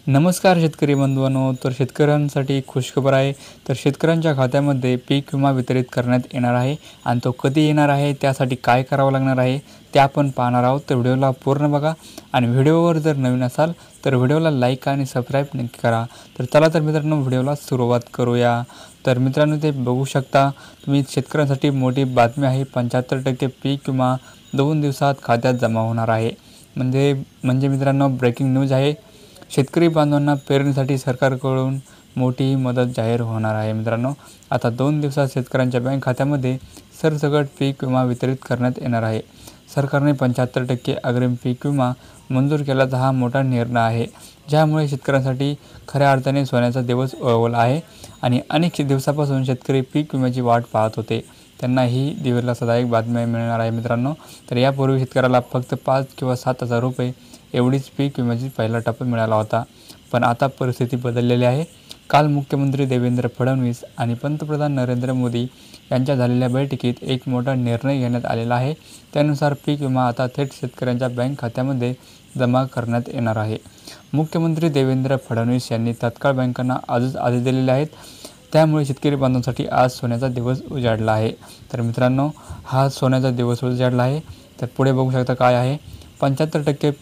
नमस्कार शेतकरी बंधूंनो, तर शेतकऱ्यांसाठी खुशखबर आहे. तर शेतकऱ्यांच्या खात्यामध्ये पीक विमा वितरित करण्यात येणार आहे आणि तो कधी येणार आहे, त्यासाठी काय करावं लागणार आहे ते आपण पाहणार आहोत. तर व्हिडिओला पूर्ण बघा आणि व्हिडिओवर जर नवीन असाल तर व्हिडिओला लाईक आणि सबस्क्राईब नक्की करा. तर चला तर मित्रांनो, व्हिडिओला सुरुवात करूया. तर मित्रांनो, ते बघू शकता तुम्ही, शेतकऱ्यांसाठी मोठी बातमी आहे. 75% पीक विमा 2 दिवसात खात्यात जमा होणार आहे. म्हणजे मित्रांनो, ब्रेकिंग न्यूज आहे. शेतकरी बांधवांना पेरणीसाठी सरकारकडून मोठी मदत जाहीर होणार आहे. मित्रांनो, आता 2 दिवसात शेतकऱ्यांच्या बँक खात्यामध्ये सरसकट पीक विमा वितरित करण्यात येणार आहे. सरकारने 75% अग्रिम पीक विमा मंजूर केल्याचा हा मोठा निर्णय आहे, ज्यामुळे शेतकऱ्यांसाठी खऱ्या अर्थाने सोन्याचा दिवस ओळवला आहे. आणि अनेक दिवसापासून शेतकरी पीक विम्याची वाट पाहत होते. त्यांना ही दिलासादायक बातमी मिळणार आहे. मित्रांनो, तर यापूर्वी शेतकऱ्याला फक्त 5 किंवा 7,000 रुपये एवढीच पीक विम्याची पहिला टप्पा मिळाला होता. पण आता परिस्थिती बदललेली आहे. काल मुख्यमंत्री देवेंद्र फडणवीस आणि पंतप्रधान नरेंद्र मोदी यांच्या झालेल्या बैठकीत एक मोठा निर्णय घेण्यात आलेला आहे. त्यानुसार पीक विमा आता थेट शेतकऱ्यांच्या बँक खात्यामध्ये जमा करण्यात येणार आहे. मुख्यमंत्री देवेंद्र फडणवीस यांनी तात्काळ बँकांना आजच आदेश दिलेले आहेत. त्यामुळे शेतकरी बांधवांसाठी आज सोन्याचा दिवस उजाडला आहे. तर मित्रांनो, हा सोन्याचा दिवस उजाडला आहे. तर पुढे बघू शकता काय आहे. 75%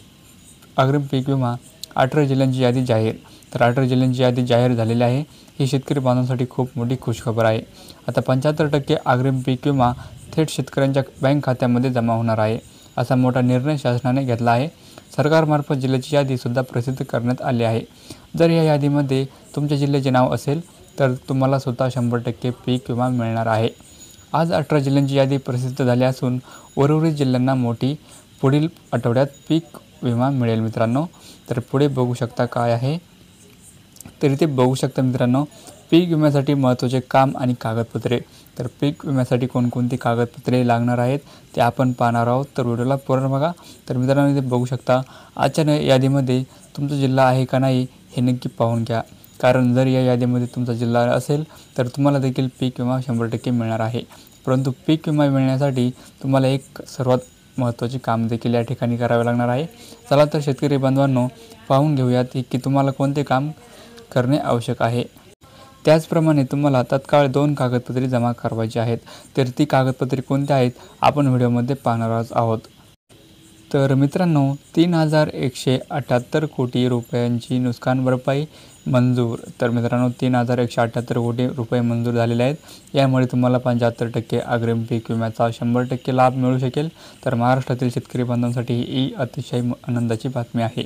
अग्रिम पीक विमा 18 जिल्ह्यांची यादी जाहीर. तर 18 जिल्ह्यांची यादी जाहीर झालेली आहे. ही शेतकरी बांधवांसाठी खूप मोठी खुशखबर आहे. आता 75% अग्रिम पीक विमा थेट शेतकऱ्यांच्या बँक खात्यामध्ये जमा होणार आहे. असा मोठा निर्णय शासनाने घेतला आहे. सरकारमार्फत जिल्ह्याची यादीसुद्धा प्रसिद्ध करण्यात आली आहे. जर या यादीमध्ये तुमच्या जिल्ह्याचे नाव असेल तर तुम्हाला स्वतः 100% पीक विमा मिळणार आहे. आज 18 जिल्ह्यांची यादी प्रसिद्ध झाली असून उर्वरित जिल्ह्यांना पुढील आठवड्यात पीक विमा मिळेल. मित्रांनो, तर पुढे बघू शकता काय आहे. तर इथे बघू शकता मित्रांनो, पीक विम्यासाठी महत्त्वाचे काम आणि कागदपत्रे. तर पीक विम्यासाठी कोणकोणती कागदपत्रे लागणार आहेत ते आपण पाहणार आहोत. तर व्हिडिओला पूर्ण बघा. तर मित्रांनो, इथे बघू शकता आजच्या यादीमध्ये तुमचा जिल्हा आहे का नाही हे नक्की पाहून घ्या. कारण जर या यादीमध्ये तुमचा जिल्हा असेल तर तुम्हाला देखील पीक विमा 100% मिळणार आहे. परंतु पीक विमा मिळण्यासाठी तुम्हाला एक सर्वात महत्त्वाचे काम देखील या ठिकाणी करावे लागणार आहे. चला तर शेतकरी बांधवांनो, पाहून घेऊयात की तुम्हाला कोणते काम करणे आवश्यक आहे. त्याचप्रमाणे तुम्हाला तात्काळ 2 कागदपत्रे जमा करायची आहेत. तर ती कागदपत्रे कोणती आहेत आपण व्हिडिओमध्ये पाहणार आहोत. तर मित्रांनो, 3,178 कोटी रुपयांची नुकसान भरपाई मंजूर. तर मित्रांनो, 3,178 कोटी रुपये मंजूर झालेले आहेत. यामुळे तुम्हाला 75% अग्रिम पीक विम्याचा 100% लाभ मिळू शकेल. तर महाराष्ट्रातील शेतकरी बांधवांसाठी ही अतिशय आनंदाची बातमी आहे.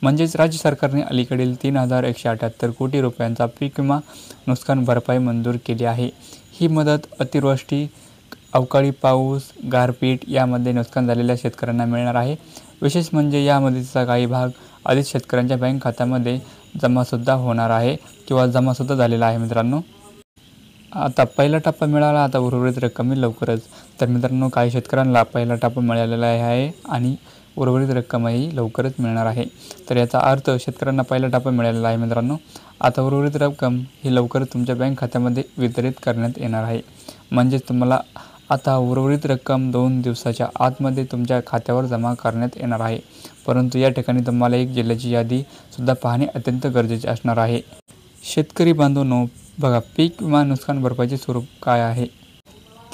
म्हणजेच राज्य सरकारने अलीकडील 3,178 कोटी रुपयांचा पीक विमा नुकसान भरपाई मंजूर केली आहे. ही मदत अतिवृष्टी, अवकाळी पाऊस, गारपीट यामध्ये नुकसान झालेल्या शेतकऱ्यांना मिळणार आहे. विशेष म्हणजे या मदतीचा काही भाग आधीच शेतकऱ्यांच्या बँक खात्यामध्ये जमासुद्धा होणार आहे किंवा जमासुद्धा झालेला आहे. मित्रांनो, आता पहिला टप्पा मिळाला, आता उर्वरित रक्कम लवकरच. तर मित्रांनो, काही शेतकऱ्यांना पहिला टप्पा मिळालेला आहे आणि उर्वरित रक्कमही लवकरच मिळणार आहे. तर याचा अर्थ शेतकऱ्यांना पहिला टप्पा मिळालेला आहे. मित्रांनो, आता उर्वरित रक्कम ही लवकरच तुमच्या बँक खात्यामध्ये वितरित करण्यात येणार आहे. म्हणजेच तुम्हाला आता उर्वरित रक्कम 2 दिवसाच्या आतमध्ये तुमच्या खात्यावर जमा करण्यात येणार आहे. परंतु या ठिकाणी तुम्हाला एक जिल्ह्याची यादीसुद्धा पाहणे अत्यंत गरजेचे असणार आहे. शेतकरी बांधवांनो, बघा, पीक विमा नुकसान भरपाईचे स्वरूप काय आहे.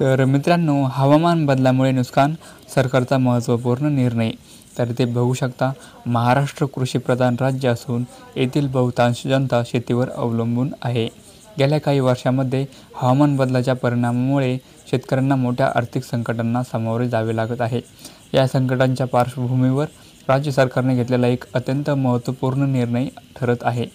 तर मित्रांनो, हवामान बदलामुळे नुकसान, सरकारचा महत्त्वपूर्ण निर्णय. तर ते बघू शकता, महाराष्ट्र कृषीप्रधान राज्य असून येथील बहुतांश जनता शेतीवर अवलंबून आहे. गेल्या काही वर्षांमध्ये हवामान बदलाच्या परिणामामुळे शेतकऱ्यांना मोठ्या आर्थिक संकटांना सामोरे जावे लागत आहे. या संकटांच्या पार्श्वभूमीवर राज्य सरकारने घेतलेला एक अत्यंत महत्त्वपूर्ण निर्णय ठरत आहे.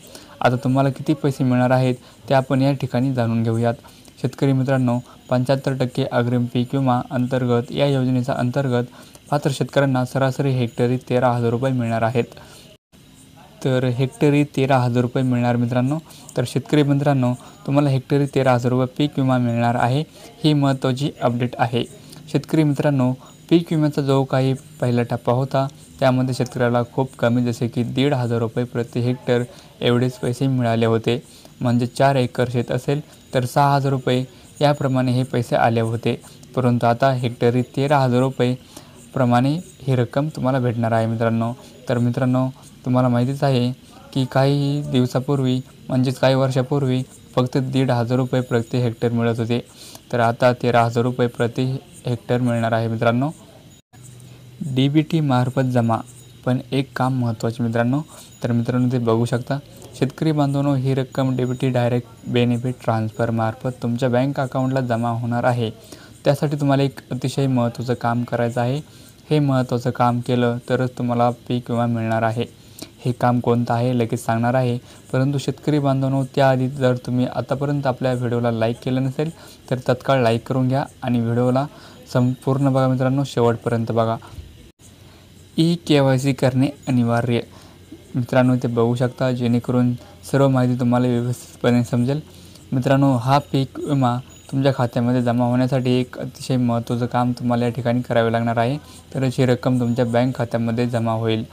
आता तुम्हाला किती पैसे मिळणार आहेत ते आपण या ठिकाणी जाणून घेऊयात. शेतकरी मित्रांनो, 75% अग्रिम पीक विमा अंतर्गत या योजनेचा अंतर्गत पात्र शेतकऱ्यांना सरासरी हेक्टरी 13,000 रुपये मिळणार आहेत. तर हेक्टरी 13,000 रुपये मिळणार मित्रांनो. तर शेतकरी मित्रांनो, तुम्हाला हेक्टरी 13,000 रुपये पीक विमा मिळणार आहे. ही महत्त्वाची अपडेट आहे. शेतकरी मित्रांनो, पीक विम्याचा जो काही पहिला टप्पा होता त्यामध्ये शेतकऱ्याला खूप कमी, जसे की 1,500 रुपये प्रति हेक्टर एवढेच पैसे मिळाले होते. म्हणजे 4 एकर शेत असेल तर 6,000 रुपये याप्रमाणे हे पैसे आले होते. परंतु आता हेक्टरी 13,000 रुपये प्रमाणे ही रक्कम तुम्हाला भेटणार आहे. मित्रांनो, तर मित्रांनो, तुम्हाला माहितीच आहे की काही दिवसापूर्वी म्हणजेच काही वर्षापूर्वी फक्त 1,500 रुपये प्रति हेक्टर मिळत होते, तर आता 13,000 रुपये प्रति हेक्टर मिळणार आहे मित्रांनो. DBT मार्फत जमा. पण एक काम महत्त्वाचे मित्रांनो, तर मित्रांनो ते बघू शकता. शेतकरी बांधवांनो, ही रक्कम DBT डायरेक्ट बेनिफिट ट्रान्सफर मार्फत तुमच्या बँक अकाउंटला जमा होणार आहे. त्यासाठी तुम्हाला एक अतिशय महत्त्वाचं काम करायचं आहे. हे महत्त्वाचं काम केलं तरच तुम्हाला पीक विमा मिळणार आहे. हे काम कोणतं आहे लगेच सांगणार आहे, परंतु शेतकरी बांधवांनो, त्याआधी जर तुम्ही आतापर्यंत आपल्या व्हिडिओला लाईक केलं नसेल तर तत्काळ लाईक करून घ्या आणि व्हिडिओला संपूर्ण बघा मित्रांनो, शेवटपर्यंत बघा. KYC करणे अनिवार्य. मित्रांनो ते बघू शकता, जेणेकरून सर्व माहिती तुम्हाला व्यवस्थितपणे समजेल. मित्रांनो, हा पीक विमा तुमच्या खात्यामध्ये जमा होण्यासाठी एक अतिशय महत्त्वाचं काम तुम्हाला या ठिकाणी करावे लागणार आहे. तरच ही रक्कम तुमच्या बँक खात्यामध्ये जमा होईल.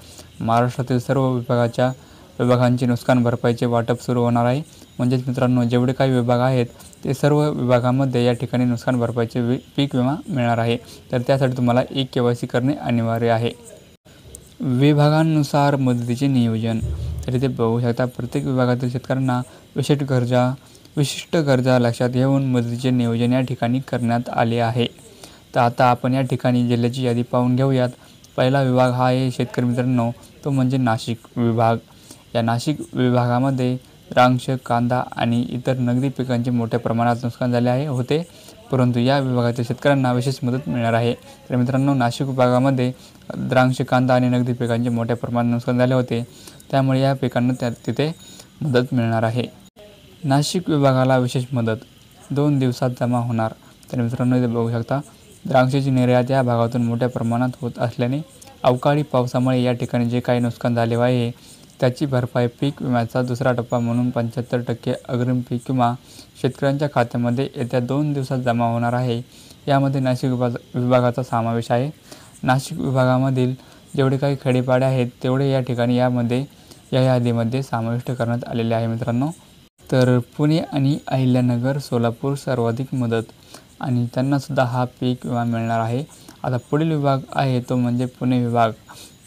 महाराष्ट्रातील सर्व विभागांची नुकसान भरपाईचे वाटप सुरू होणार आहे. म्हणजेच मित्रांनो, जेवढे काही विभाग आहेत ते सर्व विभागामध्ये या ठिकाणी नुकसान भरपाईचे पीक विमा मिळणार आहे. तर त्यासाठी तुम्हाला KYC करणे अनिवार्य आहे. विभागांनुसार मदतीचे नियोजन. तर इथे बघू शकता, प्रत्येक विभागातील शेतकऱ्यांना विशिष्ट गरजा लक्षात घेऊन मदतीचे नियोजन या ठिकाणी करण्यात आले आहे. तर आता आपण या ठिकाणी जिल्ह्याची यादी पाहून घेऊयात. पहिला विभाग हा आहे शेतकरी मित्रांनो, तो म्हणजे नाशिक विभाग. या नाशिक विभागामध्ये द्राक्ष, कांदा आणि इतर नगदी पिकांचे मोठ्या प्रमाणात नुकसान झाले होते, परंतु या विभागातील शेतकऱ्यांना विशेष मदत मिळणार आहे. तर मित्रांनो, नाशिक विभागामध्ये द्राक्ष, कांदा आणि नगदी पिकांचे मोठ्या प्रमाणात नुकसान झाले होते, त्यामुळे या पिकांना तिथे मदत मिळणार आहे. नाशिक विभागाला विशेष मदत 2 दिवसात जमा होणार. तर मित्रांनो इथे बघू शकता, द्राक्षाची निर्यात या भागातून मोठ्या प्रमाणात होत असल्याने अवकाळी पावसामुळे या ठिकाणी जे काही नुकसान झाले आहे त्याची भरपाई पीक विम्याचा दुसरा टप्पा म्हणून 75% अग्रिम पीक विमा शेतकऱ्यांच्या खात्यामध्ये येत्या 2 दिवसात जमा होणार आहे. यामध्ये नाशिक विभागाचा समावेश आहे. नाशिक विभागामधील जेवढे काही खेडेपाडे आहेत तेवढे या ठिकाणी या यादीमध्ये समाविष्ट करण्यात आलेले आहे मित्रांनो. तर पुणे आणि अहिल्यानगर, सोलापूर सर्वाधिक मदत आणि त्यांनासुद्धा हा पीक विमा मिळणार आहे. आता पुढील विभाग आहे तो म्हणजे पुणे विभाग.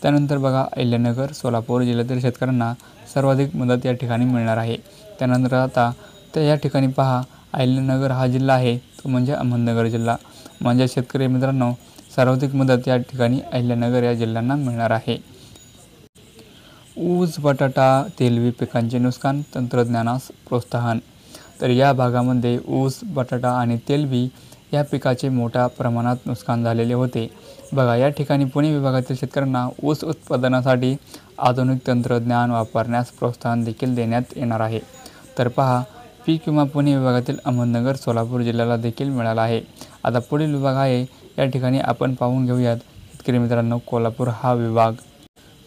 त्यानंतर बघा, अहिल्यानगर, सोलापूर जिल्ह्यातील शेतकऱ्यांना सर्वाधिक मदत या ठिकाणी मिळणार आहे. त्यानंतर आता या ठिकाणी पहा, अहिल्यानगर हा जिल्हा आहे तो म्हणजे अहमदनगर जिल्हा. म्हणजे शेतकरी मित्रांनो, सर्वाधिक मदत या ठिकाणी अहिल्यानगर या जिल्ह्यांना मिळणार आहे. ऊस, बटाटा, तेलबी पिकांचे नुकसान, तंत्रज्ञानास प्रोत्साहन. तर या भागामध्ये ऊस, बटाटा आणि तेलबी या पिकाचे मोठ्या प्रमाणात नुकसान झालेले होते. बघा, या ठिकाणी पुणे विभागातील शेतकऱ्यांना ऊस उत्पादनासाठी आधुनिक तंत्रज्ञान वापरण्यास प्रोत्साहन देखील देण्यात येणार आहे. तर पहा, पीक विमा पुणे विभागातील अहमदनगर, सोलापूर जिल्ह्याला देखील मिळाला आहे. आता पुढील विभाग आहे, या ठिकाणी आपण पाहून घेऊयात शेतकरी मित्रांनो, कोल्हापूर हा विभाग.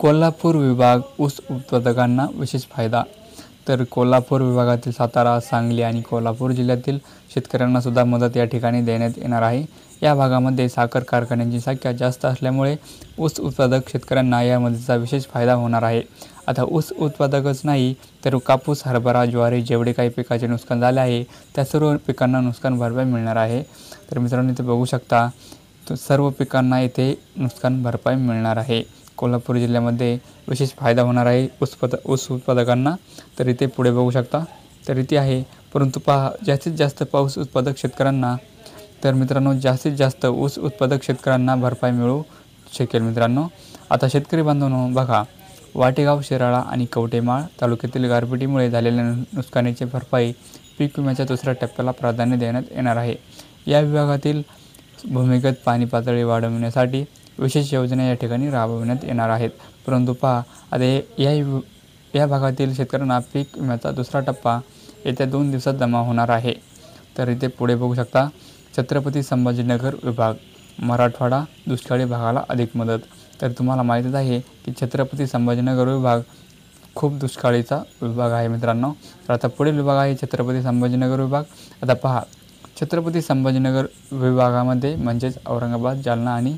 कोल्हापूर विभाग ऊस उत्पादकांना विशेष फायदा. तर कोल्हापूर विभागातील सातारा, सांगली आणि कोल्हापूर जिल्ह्यातील शेतकऱ्यांना सुद्धा मदत या ठिकाणी देण्यात येणार आहे. या भागामध्ये साखर कारखान्यांची संख्या जास्त असल्यामुळे ऊस उत्पादक शेतकऱ्यांना या मदतीचा विशेष फायदा होणार आहे. आता ऊस उत्पादकच नाही तर कापूस, हरभरा, ज्वारी जेवढे काही पिकाचे नुकसान झाले आहे त्या सर्व पिकांना नुकसान भरपाई मिळणार आहे. तर मित्रांनो इथे बघू शकता, सर्व पिकांना इथे नुकसान भरपाई मिळणार आहे. कोल्हापूर जिल्ह्यामध्ये विशेष फायदा होणार आहे ऊस उत्पादकांना. तर इथे पुढे बघू शकता, तर इथे आहे. परंतु पहा, जास्तीत जास्त पाऊस उत्पादक शेतकऱ्यांना, तर मित्रांनो जास्तीत जास्त ऊस उत्पादक शेतकऱ्यांना भरपाई मिळू शकेल मित्रांनो. आता शेतकरी बांधवांनो बघा, वाटेगाव, शिराळा आणि कवटेमाळ तालुक्यातील गारपिटीमुळे झालेल्या नुकसानीची भरपाई पीक विम्याच्या दुसऱ्या टप्प्याला प्राधान्य देण्यात येणार आहे. या विभागातील भूमिगत पाणी पातळी वाढवण्यासाठी विशेष योजना या ठिकाणी राबविण्यात येणार आहेत. परंतु पहा, आता या भागातील शेतकऱ्यांना पीक विम्याचा दुसरा टप्पा येत्या 2 दिवसात जमा होणार आहे. तर इथे पुढे बघू शकता, छत्रपती संभाजीनगर विभाग, मराठवाडा दुष्काळी भागाला अधिक मदत. तर तुम्हाला माहीतच आहे की छत्रपती संभाजीनगर विभाग खूप दुष्काळीचा विभाग आहे मित्रांनो. तर आता पुढील विभाग आहे छत्रपती संभाजीनगर विभाग. आता पहा, छत्रपती संभाजीनगर विभागामध्ये म्हणजेच औरंगाबाद, जालना आणि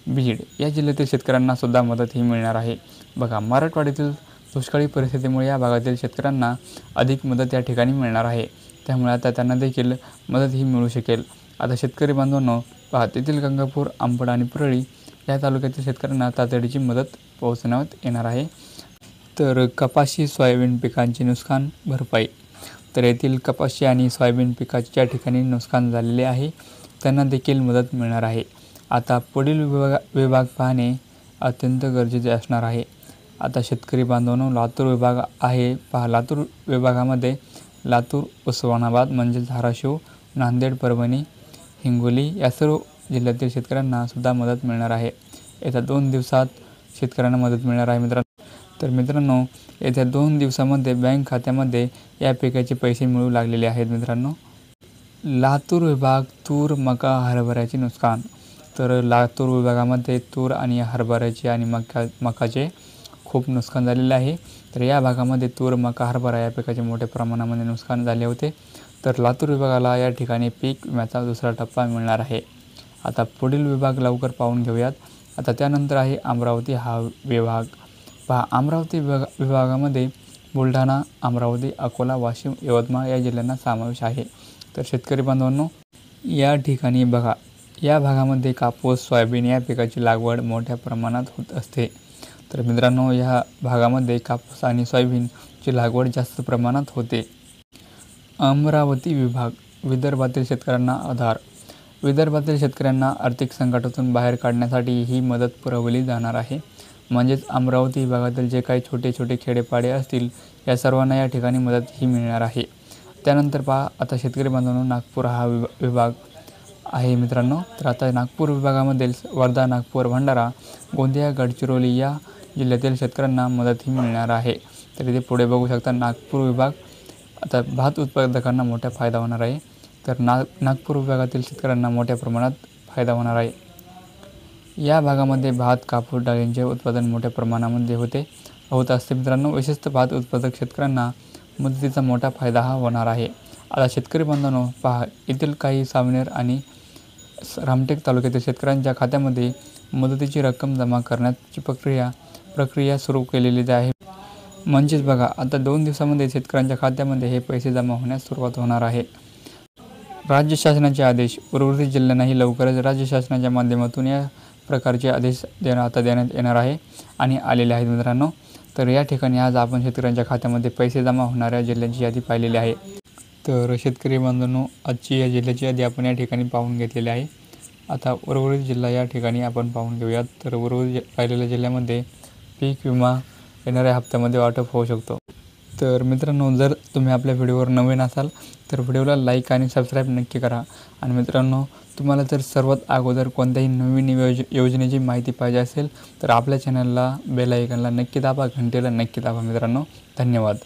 बीड या जिल्ह्यातील शेतकऱ्यांना सुद्धा मदत ही मिळणार आहे. बघा, मराठवाड्यातील दुष्काळी परिस्थितीमुळे या भागातील शेतकऱ्यांना अधिक मदत या ठिकाणी मिळणार आहे. त्यामुळे आता त्यांना देखील मदत ही मिळू शकेल. आता शेतकरी बांधवांनो पहा, तेथील गंगापूर, आंबड आणि परळी या तालुक्यातील शेतकऱ्यांना तातडीची मदत पोहोचवण्यात येणार आहे. तर कपाशी सोयाबीन पिकांची नुकसान भरपाई. तर येथील कपाशी आणि सोयाबीन पिकाचे ज्या ठिकाणी नुकसान झालेले आहे त्यांना देखील मदत मिळणार आहे. आता पुढील विभाग पाहणे अत्यंत गरजेचे असणार आहे. आता शेतकरी बांधवांनो, लातूर विभाग आहे पहा. लातूर विभागामध्ये लातूर, उस्मानाबाद म्हणजे धाराशिव, नांदेड, परभणी, हिंगोली या सर्व जिल्ह्यातील शेतकऱ्यांना सुद्धा मदत मिळणार आहे. येत्या 2 दिवसात शेतकऱ्यांना मदत मिळणार आहे मित्रांनो. तर मित्रांनो, येत्या 2 दिवसामध्ये बँक खात्यामध्ये या पिकाचे पैसे मिळू लागलेले आहेत मित्रांनो. लातूर विभाग तूर, मका, हरभऱ्याचे नुकसान. तर लातूर विभागामध्ये तूर आणि हरभऱ्याचे आणि मकाचे खूप नुकसान झालेले आहे. तर या भागामध्ये तूर, मका, हरभरा या पिकाचे मोठ्या प्रमाणामध्ये नुकसान झाले होते. तर लातूर विभागाला या ठिकाणी पीक विम्याचा दुसरा टप्पा मिळणार आहे. आता पुढील विभाग लवकर पाहून घेऊयात. आता त्यानंतर आहे अमरावती हा विभाग पहा. अमरावती विभागामध्ये बुलढाणा, अमरावती, अकोला, वाशिम, यवतमाळ या जिल्ह्यांना समावेश आहे. तर शेतकरी बांधवांनो, या ठिकाणी बघा, या भागामध्ये कापूस, सोयाबीन या पिकाची लागवड मोठ्या प्रमाणात होत असते. तर मित्रांनो, या भागामध्ये कापूस आणि सोयाबीनची लागवड जास्त प्रमाणात होते. अमरावती विभाग विदर्भातील शेतकऱ्यांना आधार. विदर्भातील शेतकऱ्यांना आर्थिक संकटातून बाहेर काढण्यासाठी ही मदत पुरवली जाणार आहे. म्हणजेच अमरावती विभागातील जे काही छोटे छोटे खेडेपाडे असतील या सर्वांना या ठिकाणी मदत ही मिळणार आहे. त्यानंतर पहा, आता शेतकरी बांधवांनो, नागपूर हा विभाग आहे मित्रांनो. तर आता नागपूर विभागामधील वर्धा, नागपूर, भंडारा, गोंदिया, गडचिरोली या जिल्ह्यातील शेतकऱ्यांना मदत ही मिळणार आहे. तर इथे पुढे बघू शकता नागपूर विभाग. आता भात उत्पादकांना मोठा फायदा होणार आहे. तर नागपूर विभागातील शेतकऱ्यांना मोठ्या प्रमाणात फायदा होणार आहे. या भागामध्ये भात, कापूस, डाळींचे उत्पादन मोठ्या प्रमाणामध्ये होत असते मित्रांनो. विशेषतः भात उत्पादक शेतकऱ्यांना मदतीचा मोठा फायदा हा होणार आहे. आता शेतकरी बांधवांनो पहा, येथील काही सावनेर आणि रामटेक तालुक्यातील शेतकऱ्यांच्या खात्यामध्ये मदतीची रक्कम जमा करण्याची प्रक्रिया सुरू केलेली आहे. म्हणजेच बघा, आता 2 दिवसामध्ये शेतकऱ्यांच्या खात्यामध्ये हे पैसे जमा होण्यास सुरुवात होणार आहे. राज्य शासनाचे आदेश. उर्वरित जिल्ह्यांनाही लवकरच राज्य शासनाच्या माध्यमातून या प्रकारचे आदेश देण्यात येणार आहे आणि आलेले आहेत मित्रांनो. तर या ठिकाणी आज आपण शेतकऱ्यांच्या खात्यामध्ये पैसे जमा होणाऱ्या जिल्ह्यांची यादी पाहिलेली आहे. तर शेतकरी बांधवांनो, आजची या जिल्ह्याची यादी आपण या ठिकाणी पाहून घेतलेली आहे. आता उर्वरित जिल्हा या ठिकाणी आपण पाहून घेऊयात. तर उर्वरित राहिलेल्या जिल्ह्यामध्ये पीक विमा येणाऱ्या हप्त्यामध्ये वाटप होऊ शकतो. तर मित्रांनो, जर तुम्ही आपल्या व्हिडिओवर नवीन असाल तर व्हिडिओला लाईक आणि सबस्क्राईब नक्की करा. आणि मित्रांनो, तुम्हाला जर सर्वात अगोदर कोणत्याही नवीन योजनेची माहिती पाहिजे असेल तर आपल्या चॅनलला बेल आयकॉनला नक्की दाबा, घंटेला नक्की दाबा मित्रांनो. धन्यवाद.